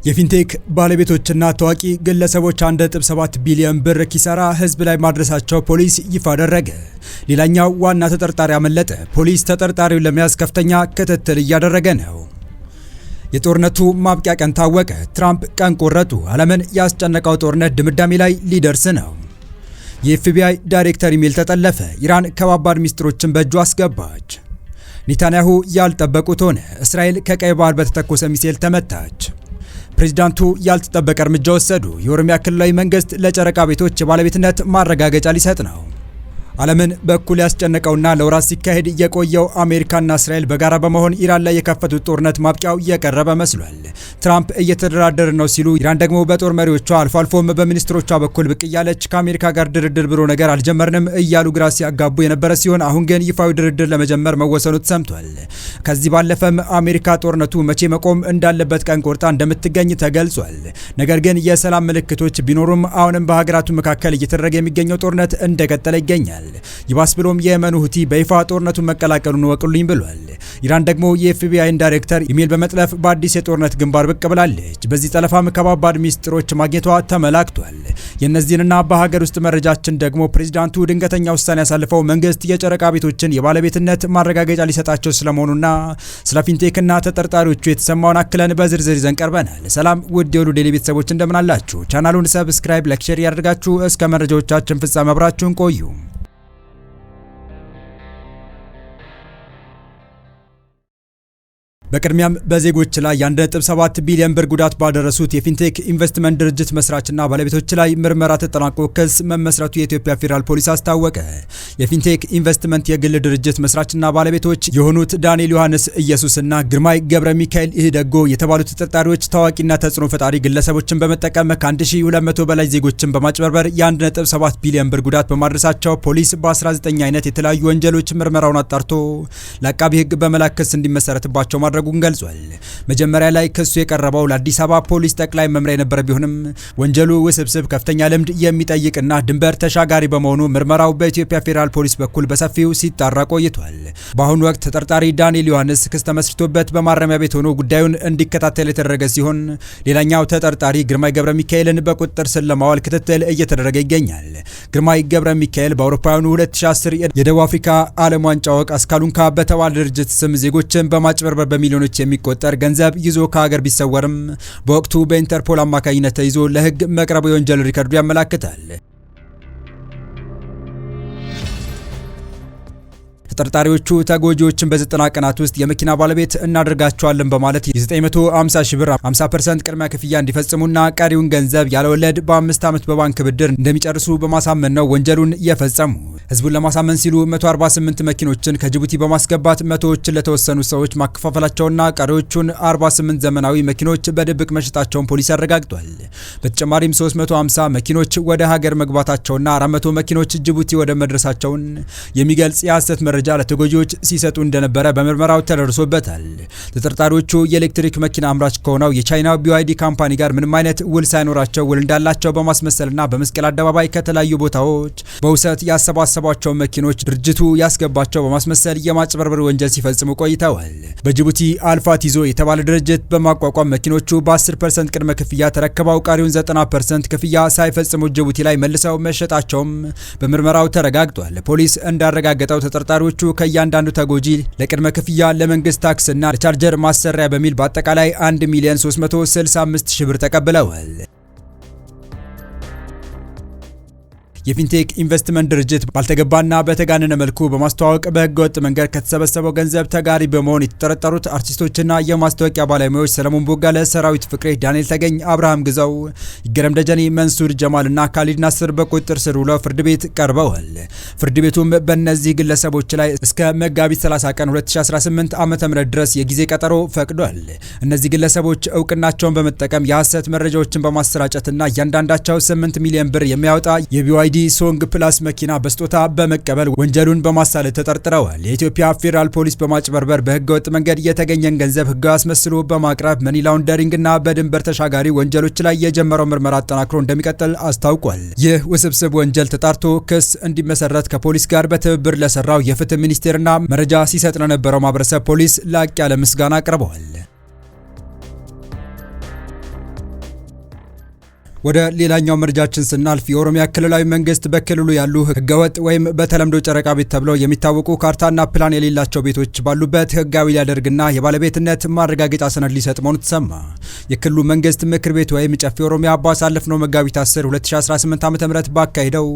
የፊንቴክ ባለቤቶችና ታዋቂ ግለሰቦች 1.7 ቢሊዮን ብር ኪሳራ ህዝብ ላይ ማድረሳቸው ፖሊስ ይፋ አደረገ። ሌላኛው ዋና ተጠርጣሪ አመለጠ። ፖሊስ ተጠርጣሪውን ለመያዝ ከፍተኛ ክትትል እያደረገ ነው። የጦርነቱ ማብቂያ ቀን ታወቀ። ትራምፕ ቀን ቆረጡ። ዓለምን ያስጨነቀው ጦርነት ድምዳሜ ላይ ሊደርስ ነው። የኤፍቢአይ ዳይሬክተር ኢሜል ተጠለፈ። ኢራን ከባባድ ሚስጥሮችን በእጁ አስገባች። ኔታንያሁ ያልጠበቁት ሆነ። እስራኤል ከቀይ ባህር በተተኮሰ ሚሳኤል ተመታች። ፕሬዚዳንቱ ያልተጠበቀ እርምጃ ወሰዱ። የኦሮሚያ ክልላዊ መንግስት ለጨረቃ ቤቶች የባለቤትነት ማረጋገጫ ሊሰጥ ነው። ዓለምን በኩል ያስጨነቀውና ለወራት ሲካሄድ የቆየው አሜሪካና እስራኤል በጋራ በመሆን ኢራን ላይ የከፈቱት ጦርነት ማብቂያው እየቀረበ መስሏል። ትራምፕ እየተደራደረ ነው ሲሉ፣ ኢራን ደግሞ በጦር መሪዎቿ አልፎ አልፎም በሚኒስትሮቿ በኩል ብቅ እያለች ከአሜሪካ ጋር ድርድር ብሎ ነገር አልጀመርንም እያሉ ግራ ሲያጋቡ የነበረ ሲሆን አሁን ግን ይፋዊ ድርድር ለመጀመር መወሰኑ ተሰምቷል። ከዚህ ባለፈም አሜሪካ ጦርነቱ መቼ መቆም እንዳለበት ቀን ቆርጣ እንደምትገኝ ተገልጿል። ነገር ግን የሰላም ምልክቶች ቢኖሩም አሁንም በሀገራቱ መካከል እየተደረገ የሚገኘው ጦርነት እንደቀጠለ ይገኛል። ይባስ ብሎም የየመኑ ሁቲ በይፋ ጦርነቱን መቀላቀሉን ወቅሉኝ ብሏል። ኢራን ደግሞ የኤፍቢአይን ዳይሬክተር ኢሜል በመጥለፍ በአዲስ የጦርነት ግንባር ብቅ ብላለች። በዚህ ጠለፋም ከባባድ ሚስጥሮች ማግኘቷ ተመላክቷል። የእነዚህንና በሀገር ውስጥ መረጃችን ደግሞ ፕሬዚዳንቱ ድንገተኛ ውሳኔ ያሳልፈው መንግስት የጨረቃ ቤቶችን የባለቤትነት ማረጋገጫ ሊሰጣቸው ስለመሆኑና ስለ ፊንቴክና ተጠርጣሪዎቹ የተሰማውን አክለን በዝርዝር ይዘን ቀርበናል። ሰላም ውድ የሁሉ ዴይሊ ቤተሰቦች እንደምን አላችሁ? ቻናሉን ሰብስክራይብ፣ ላይክ፣ ሼር ያደርጋችሁ እስከ መረጃዎቻችን ፍጻሜ አብራችሁን ቆዩ። በቅድሚያም በዜጎች ላይ የ1.7 ቢሊዮን ብር ጉዳት ባደረሱት የፊንቴክ ኢንቨስትመንት ድርጅት መስራችና ባለቤቶች ላይ ምርመራ ተጠናቆ ክስ መመስረቱ የኢትዮጵያ ፌዴራል ፖሊስ አስታወቀ። የፊንቴክ ኢንቨስትመንት የግል ድርጅት መስራችና ባለቤቶች የሆኑት ዳንኤል ዮሐንስ ኢየሱስና ግርማይ ገብረ ሚካኤል ኢህደጎ የተባሉት ተጠርጣሪዎች ታዋቂና ተጽዕኖ ፈጣሪ ግለሰቦችን በመጠቀም ከ1200 በላይ ዜጎችን በማጭበርበር የ1.7 ቢሊዮን ብር ጉዳት በማድረሳቸው ፖሊስ በ19 አይነት የተለያዩ ወንጀሎች ምርመራውን አጣርቶ ለአቃቢ ሕግ በመላክ ክስ እንዲመሰረትባቸው ማድረጉን ገልጿል። መጀመሪያ ላይ ክሱ የቀረበው ለአዲስ አበባ ፖሊስ ጠቅላይ መምሪያ የነበረ ቢሆንም ወንጀሉ ውስብስብ፣ ከፍተኛ ልምድ የሚጠይቅና ድንበር ተሻጋሪ በመሆኑ ምርመራው በኢትዮጵያ ፌዴራል ፖሊስ በኩል በሰፊው ሲጣራ ቆይቷል። በአሁኑ ወቅት ተጠርጣሪ ዳንኤል ዮሐንስ ክስ ተመስርቶበት በማረሚያ ቤት ሆኖ ጉዳዩን እንዲከታተል የተደረገ ሲሆን ሌላኛው ተጠርጣሪ ግርማይ ገብረ ሚካኤልን በቁጥጥር ስር ለማዋል ክትትል እየተደረገ ይገኛል። ግርማይ ገብረ ሚካኤል በአውሮፓውያኑ 2010 የደቡብ አፍሪካ ዓለም ዋንጫ ወቅ አስካሉንካ በተባለ ድርጅት ስም ዜጎችን በማጭበርበር በሚሊዮኖች የሚቆጠር ገንዘብ ይዞ ከሀገር ቢሰወርም በወቅቱ በኢንተርፖል አማካኝነት ተይዞ ለሕግ መቅረቡ የወንጀል ሪከርዱ ያመላክታል። ተጠርጣሪዎቹ ተጎጂዎችን በ90 ቀናት ውስጥ የመኪና ባለቤት እናደርጋቸዋለን በማለት የ950 ሺህ ብር 50% ቅድመ ክፍያ እንዲፈጽሙና ቀሪውን ገንዘብ ያለወለድ በ5 ዓመት በባንክ ብድር እንደሚጨርሱ በማሳመን ነው ወንጀሉን የፈጸሙ። ህዝቡን ለማሳመን ሲሉ 148 መኪኖችን ከጅቡቲ በማስገባት መቶዎችን ለተወሰኑ ሰዎች ማከፋፈላቸውና ቀሪዎቹን 48 ዘመናዊ መኪኖች በድብቅ መሸጣቸውን ፖሊስ አረጋግጧል። በተጨማሪም 350 መኪኖች ወደ ሀገር መግባታቸውና 400 መኪኖች ጅቡቲ ወደ መድረሳቸውን የሚገልጽ የሐሰት መረጃ ለተጎጂዎች ሲሰጡ እንደነበረ በምርመራው ተደርሶበታል። ተጠርጣሪዎቹ የኤሌክትሪክ መኪና አምራች ከሆነው የቻይና BYD ካምፓኒ ጋር ምንም አይነት ውል ሳይኖራቸው ውል እንዳላቸው በማስመሰልና በመስቀል አደባባይ ከተለያዩ ቦታዎች በውሰት ያሰባሰቧቸው መኪኖች ድርጅቱ ያስገባቸው በማስመሰል የማጭበርበር ወንጀል ሲፈጽሙ ቆይተዋል። በጅቡቲ አልፋት ይዞ የተባለ ድርጅት በማቋቋም መኪኖቹ በ10% ቅድመ ክፍያ ተረክበው ቀሪውን 90% ክፍያ ሳይፈጽሙ ጅቡቲ ላይ መልሰው መሸጣቸውም በምርመራው ተረጋግጧል። ፖሊስ እንዳረጋገጠው ተጠርጣሪዎቹ ከእያንዳንዱ ተጎጂ ለቅድመ ክፍያ፣ ለመንግስት ታክስና ለቻርጀር ማሰሪያ በሚል በአጠቃላይ 1,365,000 ብር ተቀብለዋል። የፊንቴክ ኢንቨስትመንት ድርጅት ባልተገባና በተጋነነ መልኩ በማስተዋወቅ በህገወጥ መንገድ ከተሰበሰበው ገንዘብ ተጋሪ በመሆን የተጠረጠሩት አርቲስቶችና የማስታወቂያ ባለሙያዎች ሰለሞን ቦጋለ፣ ሰራዊት ፍቅሬ፣ ዳንኤል ተገኝ፣ አብርሃም ግዛው፣ ይገረም ደጀኔ፣ መንሱር ጀማልና ካሊድ ናስር በቁጥጥር ስር ውለው ፍርድ ቤት ቀርበዋል። ፍርድ ቤቱም በእነዚህ ግለሰቦች ላይ እስከ መጋቢት 30 ቀን 2018 ዓ.ም ድረስ የጊዜ ቀጠሮ ፈቅዷል። እነዚህ ግለሰቦች እውቅናቸውን በመጠቀም የሐሰት መረጃዎችን በማሰራጨትና እያንዳንዳቸው 8 ሚሊዮን ብር የሚያወጣ የቢዋይዲ ሶንግ ፕላስ መኪና በስጦታ በመቀበል ወንጀሉን በማሳለጥ ተጠርጥረዋል። የኢትዮጵያ ፌዴራል ፖሊስ በማጭበርበር በህገወጥ መንገድ የተገኘን ገንዘብ ህጋዊ አስመስሎ በማቅረብ መኒ ላውንደሪንግና በድንበር ተሻጋሪ ወንጀሎች ላይ የጀመረው ምርመራ አጠናክሮ እንደሚቀጥል አስታውቋል። ይህ ውስብስብ ወንጀል ተጣርቶ ክስ እንዲመሰረት ከፖሊስ ጋር በትብብር ለሰራው የፍትህ ሚኒስቴርና መረጃ ሲሰጥ ለነበረው ማህበረሰብ ፖሊስ ላቅ ያለ ምስጋና አቅርበዋል። ወደ ሌላኛው መረጃችን ስናልፍ የኦሮሚያ ክልላዊ መንግስት በክልሉ ያሉ ህገወጥ ወይም በተለምዶ ጨረቃ ቤት ተብለው የሚታወቁ ካርታና ፕላን የሌላቸው ቤቶች ባሉበት ህጋዊ ሊያደርግና የባለቤትነት ማረጋገጫ ሰነድ ሊሰጥ መሆኑ ተሰማ። የክልሉ መንግስት ምክር ቤት ወይም ጨፌ ኦሮሚያ ባሳለፍነው መጋቢት 10 2018 ዓ.ም ባካሄደው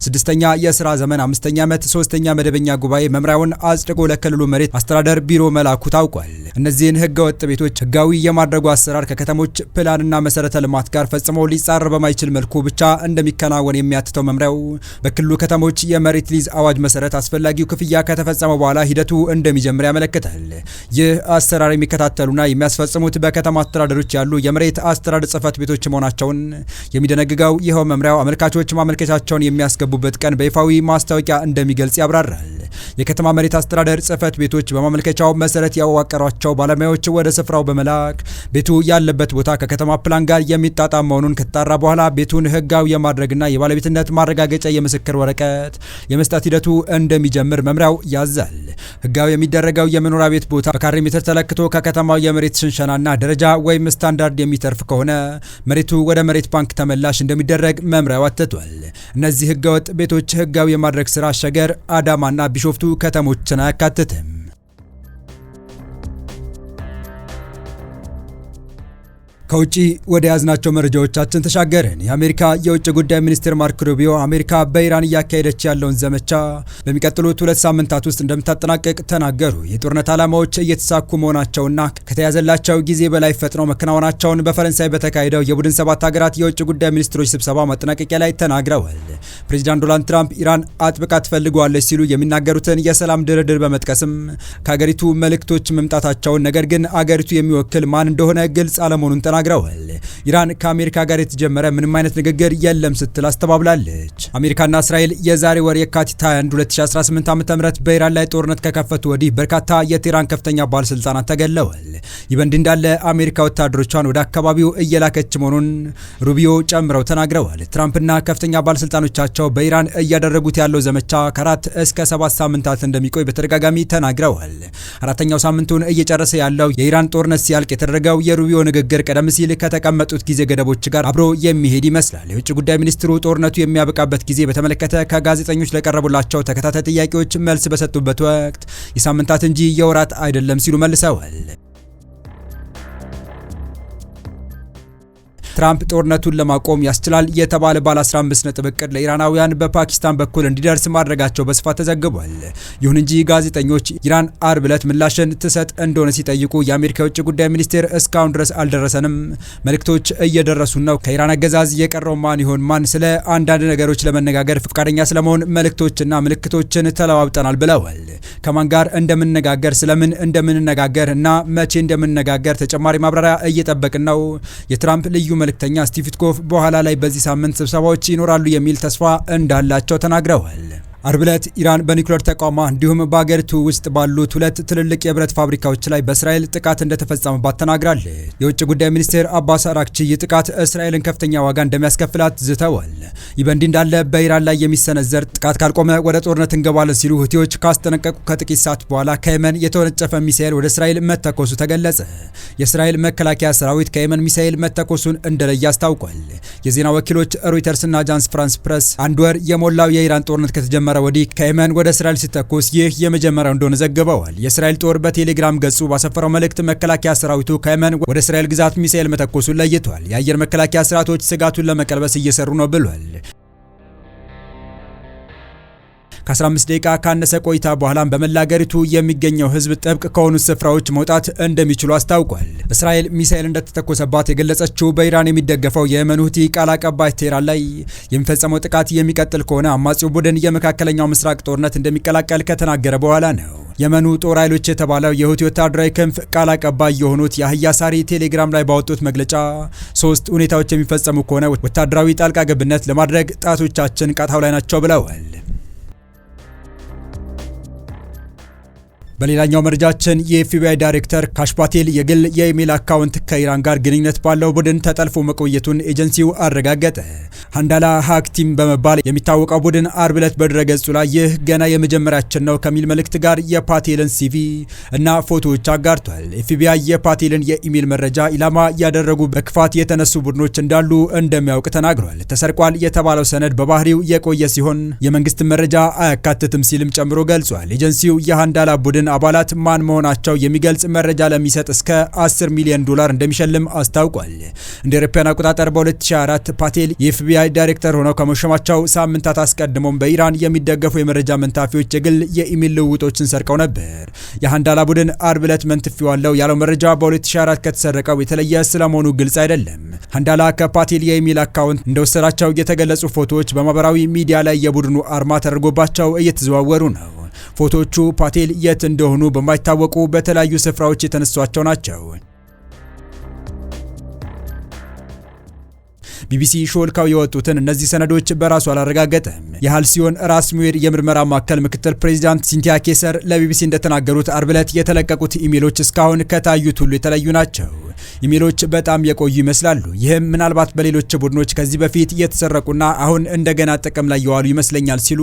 6ኛ የሥራ ዘመን 5ኛ ዓመት 3ኛ መደበኛ ጉባኤ መምሪያውን አጽድቆ ለክልሉ መሬት አስተዳደር ቢሮ መላኩ ታውቋል። እነዚህን ህገወጥ ቤቶች ህጋዊ የማድረጉ አሰራር ከከተሞች ፕላንና መሰረተ ልማት ጋር ፈጽሞ ሊጻረር በማይችል መልኩ ብቻ እንደሚከናወን የሚያትተው መምሪያው በክልሉ ከተሞች የመሬት ሊዝ አዋጅ መሰረት አስፈላጊው ክፍያ ከተፈጸመ በኋላ ሂደቱ እንደሚጀምር ያመለክታል። ይህ አሰራር የሚከታተሉና የሚያስፈጽሙት በከተማ አስተዳደሮች ያሉ የመሬት አስተዳደር ጽሕፈት ቤቶች መሆናቸውን የሚደነግገው ይኸው መምሪያው አመልካቾች ማመልከቻቸውን የሚያስገቡበት ቀን በይፋዊ ማስታወቂያ እንደሚገልጽ ያብራራል። የከተማ መሬት አስተዳደር ጽሕፈት ቤቶች በማመልከቻው መሰረት ያዋቀሯቸው ባለሙያዎች ወደ ስፍራው በመላክ ቤቱ ያለበት ቦታ ከከተማ ፕላን ጋር የሚጣጣም መሆኑን ከተጣራ በኋላ ቤቱን ህጋዊ የማድረግና የባለቤትነት ማረጋገጫ የምስክር ወረቀት የመስጠት ሂደቱ እንደሚጀምር መምሪያው ያዛል። ህጋዊ የሚደረገው የመኖሪያ ቤት ቦታ በካሬ ሜትር ተለክቶ ከከተማው የመሬት ሽንሸናና ደረጃ ወይም ስታንዳርድ የሚተርፍ ከሆነ መሬቱ ወደ መሬት ባንክ ተመላሽ እንደሚደረግ መምሪያው አትቷል። እነዚህ ህገወጥ ቤቶች ህጋዊ የማድረግ ስራ ሸገር፣ አዳማና ቢሾፍቱ ከተሞችን አያካትትም። ከውጪ ወደ ያዝናቸው መረጃዎቻችን ተሻገርን። የአሜሪካ የውጭ ጉዳይ ሚኒስቴር ማርክ ሩቢዮ አሜሪካ በኢራን እያካሄደች ያለውን ዘመቻ በሚቀጥሉት 2 ሳምንታት ውስጥ እንደምታጠናቀቅ ተናገሩ። የጦርነት ዓላማዎች እየተሳኩ መሆናቸውና ከተያዘላቸው ጊዜ በላይ ፈጥነው መከናወናቸውን በፈረንሳይ በተካሄደው የቡድን 7 ሀገራት የውጭ ጉዳይ ሚኒስትሮች ስብሰባ ማጠናቀቂያ ላይ ተናግረዋል። ፕሬዚዳንት ዶናልድ ትራምፕ ኢራን አጥብቃ ትፈልገዋለች ሲሉ የሚናገሩትን የሰላም ድርድር በመጥቀስም ከሀገሪቱ መልእክቶች መምጣታቸውን፣ ነገር ግን አገሪቱ የሚወክል ማን እንደሆነ ግልጽ አለመሆኑን ተናግረዋል። ኢራን ከአሜሪካ ጋር የተጀመረ ምንም አይነት ንግግር የለም ስትል አስተባብላለች። አሜሪካና እስራኤል የዛሬ ወር የካቲት 21 2018 ዓ.ም በኢራን ላይ ጦርነት ከከፈቱ ወዲህ በርካታ የቴህራን ከፍተኛ ባለስልጣናት ተገለዋል። ይህ በእንዲህ እንዳለ አሜሪካ ወታደሮቿን ወደ አካባቢው እየላከች መሆኑን ሩቢዮ ጨምረው ተናግረዋል። ትራምፕና ከፍተኛ ባለስልጣኖቻቸው በኢራን እያደረጉት ያለው ዘመቻ ከ4 እስከ 7 ሳምንታት እንደሚቆይ በተደጋጋሚ ተናግረዋል። 4ኛው ሳምንቱን እየጨረሰ ያለው የኢራን ጦርነት ሲያልቅ የተደረገው የሩቢዮ ንግግር ቀደም ሲል ከተቀመጡት ጊዜ ገደቦች ጋር አብሮ የሚሄድ ይመስላል። የውጭ ጉዳይ ሚኒስትሩ ጦርነቱ የሚያበቃበት ጊዜ በተመለከተ ከጋዜጠኞች ለቀረቡላቸው ተከታታይ ጥያቄዎች መልስ በሰጡበት ወቅት የሳምንታት እንጂ የወራት አይደለም ሲሉ መልሰዋል። ትራምፕ ጦርነቱን ለማቆም ያስችላል የተባለ ባለ 15 ነጥብ እቅድ ለኢራናውያን በፓኪስታን በኩል እንዲደርስ ማድረጋቸው በስፋት ተዘግቧል። ይሁን እንጂ ጋዜጠኞች ኢራን አርብ ዕለት ምላሽን ትሰጥ እንደሆነ ሲጠይቁ የአሜሪካ የውጭ ጉዳይ ሚኒስቴር እስካሁን ድረስ አልደረሰንም፣ መልእክቶች እየደረሱን ነው፣ ከኢራን አገዛዝ የቀረው ማን ይሆን ማን፣ ስለ አንዳንድ ነገሮች ለመነጋገር ፈቃደኛ ስለመሆን መልእክቶችና ምልክቶችን ተለዋውጠናል ብለዋል። ከማን ጋር እንደምንነጋገር፣ ስለምን እንደምንነጋገር እና መቼ እንደምንነጋገር ተጨማሪ ማብራሪያ እየጠበቅን ነው። የትራምፕ ልዩ መልእክተኛ ስቲቭ ዊትኮፍ በኋላ ላይ በዚህ ሳምንት ስብሰባዎች ይኖራሉ የሚል ተስፋ እንዳላቸው ተናግረዋል። አርብ ዕለት ኢራን በኒውክሌር ተቋሟ እንዲሁም በአገሪቱ ውስጥ ባሉት 2 ትልልቅ የብረት ፋብሪካዎች ላይ በእስራኤል ጥቃት እንደተፈጸመባት ተናግራለች። የውጭ ጉዳይ ሚኒስቴር አባስ አራክቺ ይህ ጥቃት እስራኤልን ከፍተኛ ዋጋ እንደሚያስከፍላት ዝተዋል። ይህ በእንዲህ እንዳለ በኢራን ላይ የሚሰነዘር ጥቃት ካልቆመ ወደ ጦርነት እንገባለን ሲሉ ሁቲዎች ካስጠነቀቁ ከጥቂት ሰዓት በኋላ ከየመን የተወነጨፈ ሚሳኤል ወደ እስራኤል መተኮሱ ተገለጸ። የእስራኤል መከላከያ ሰራዊት ከየመን ሚሳኤል መተኮሱን እንደለየ አስታውቋል። የዜና ወኪሎች ሮይተርስና አጃንስ ፍራንስ ፕሬስ አንድ ወር የሞላው የኢራን ጦርነት ከተጀመረ ወዲህ ከየመን ወደ እስራኤል ሲተኮስ ይህ የመጀመሪያው እንደሆነ ዘግበዋል። የእስራኤል ጦር በቴሌግራም ገጹ ባሰፈረው መልእክት መከላከያ ሰራዊቱ ከየመን ወደ እስራኤል ግዛት ሚሳኤል መተኮሱን ለይቷል። የአየር መከላከያ ስርዓቶች ስጋቱን ለመቀልበስ እየሰሩ ነው ብሏል። ከ15 ደቂቃ ካነሰ ቆይታ በኋላም በመላ አገሪቱ የሚገኘው ሕዝብ ጥብቅ ከሆኑ ስፍራዎች መውጣት እንደሚችሉ አስታውቋል። እስራኤል ሚሳኤል እንደተተኮሰባት የገለጸችው በኢራን የሚደገፈው የየመን ሁቲ ቃል አቀባይ ቴህራን ላይ የሚፈጸመው ጥቃት የሚቀጥል ከሆነ አማጺው ቡድን የመካከለኛው ምስራቅ ጦርነት እንደሚቀላቀል ከተናገረ በኋላ ነው። የመኑ ጦር ኃይሎች የተባለው የሁቲ ወታደራዊ ክንፍ ቃል አቀባይ የሆኑት ያህያ ሳሪ ቴሌግራም ላይ ባወጡት መግለጫ 3 ሁኔታዎች የሚፈጸሙ ከሆነ ወታደራዊ ጣልቃ ገብነት ለማድረግ ጣቶቻችን ቃታው ላይ ናቸው ብለዋል። በሌላኛው መረጃችን የኤፍቢአይ ዳይሬክተር ካሽ ፓቴል የግል የኢሜል አካውንት ከኢራን ጋር ግንኙነት ባለው ቡድን ተጠልፎ መቆየቱን ኤጀንሲው አረጋገጠ። ሃንዳላ ሃክ ቲም በመባል የሚታወቀው ቡድን አርብ ዕለት በድረገጹ ላይ ይህ ገና የመጀመሪያችን ነው ከሚል መልእክት ጋር የፓቴልን ሲቪ እና ፎቶዎች አጋርቷል። ኤፍቢአይ የፓቴልን የኢሜል መረጃ ኢላማ ያደረጉ በክፋት የተነሱ ቡድኖች እንዳሉ እንደሚያውቅ ተናግሯል። ተሰርቋል የተባለው ሰነድ በባህሪው የቆየ ሲሆን የመንግስት መረጃ አያካትትም ሲልም ጨምሮ ገልጿል። ኤጀንሲው የሃንዳላ ቡድን አባላት ማን መሆናቸው የሚገልጽ መረጃ ለሚሰጥ እስከ $10 ሚሊዮን እንደሚሸልም አስታውቋል። እንደ አውሮፓውያን አቆጣጠር በ2024 ፓቴል የኤፍቢአይ ዳይሬክተር ሆነው ከመሾማቸው ሳምንታት አስቀድሞም በኢራን የሚደገፉ የመረጃ መንታፊዎች የግል የኢሜል ልውውጦችን ሰርቀው ነበር። የሃንዳላ ቡድን አርብ ዕለት መንትፌዋለሁ ያለው መረጃ በ2024 ከተሰረቀው የተለየ ስለመሆኑ ግልጽ አይደለም። ሃንዳላ ከፓቴል የኢሜል አካውንት እንደወሰዳቸው የተገለጹ ፎቶዎች በማህበራዊ ሚዲያ ላይ የቡድኑ አርማ ተደርጎባቸው እየተዘዋወሩ ነው። ፎቶዎቹ ፓቴል የት እንደሆኑ በማይታወቁ በተለያዩ ስፍራዎች የተነሷቸው ናቸው። ቢቢሲ ሾልካው የወጡትን እነዚህ ሰነዶች በራሱ አላረጋገጠም። የሃልሲዮን ራስሙዌር የምርመራ ማዕከል ምክትል ፕሬዚዳንት ሲንቲያ ኬሰር ለቢቢሲ እንደተናገሩት አርብ ዕለት የተለቀቁት ኢሜሎች እስካሁን ከታዩት ሁሉ የተለዩ ናቸው። ኢሜሎች በጣም የቆዩ ይመስላሉ። ይህም ምናልባት በሌሎች ቡድኖች ከዚህ በፊት የተሰረቁና አሁን እንደገና ጥቅም ላይ የዋሉ ይመስለኛል ሲሉ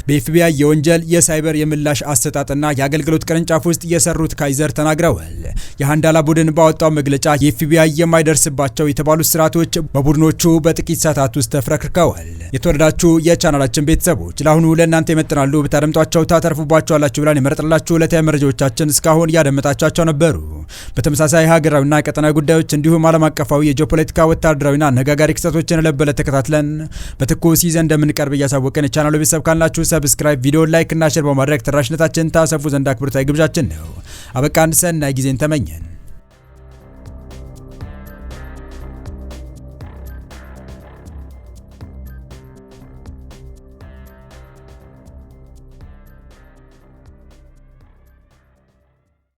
በኤፍቢአይ የወንጀል የሳይበር የምላሽ አሰጣጥና የአገልግሎት ቅርንጫፍ ውስጥ የሰሩት ካይዘር ተናግረዋል። የሃንዳላ ቡድን ባወጣው መግለጫ የኤፍቢአይ የማይደርስባቸው የተባሉት ስርዓቶች በቡድኖቹ በጥቂት ሰዓታት ውስጥ ተፍረክርከዋል። የተወደዳችሁ የቻናላችን ቤተሰቦች ለአሁኑ ለእናንተ ይመጥናሉ ብታደምጧቸው ታተርፉባቸዋላችሁ ብለን የመረጥላችሁ ዕለታዊ መረጃዎቻችን እስካሁን ያደመጣቻቸው ነበሩ። በተመሳሳይ ሀገራዊና ቀጠናዊ ጉዳዮች እንዲሁም ዓለም አቀፋዊ የጂኦፖለቲካ ወታደራዊና አነጋጋሪ ክስተቶችን ለበለ ተከታትለን በትኩስ ይዘን እንደምንቀርብ እያሳወቀን የቻናሉ ቤተሰብ ካላችሁ ሰብስክራይብ፣ ቪዲዮ ላይክ እና ሼር በማድረግ ተደራሽነታችን ታሰፉ ዘንድ አክብሮታዊ ግብዣችን ነው። አበቃን። ሰናይ ጊዜን ተመኘን።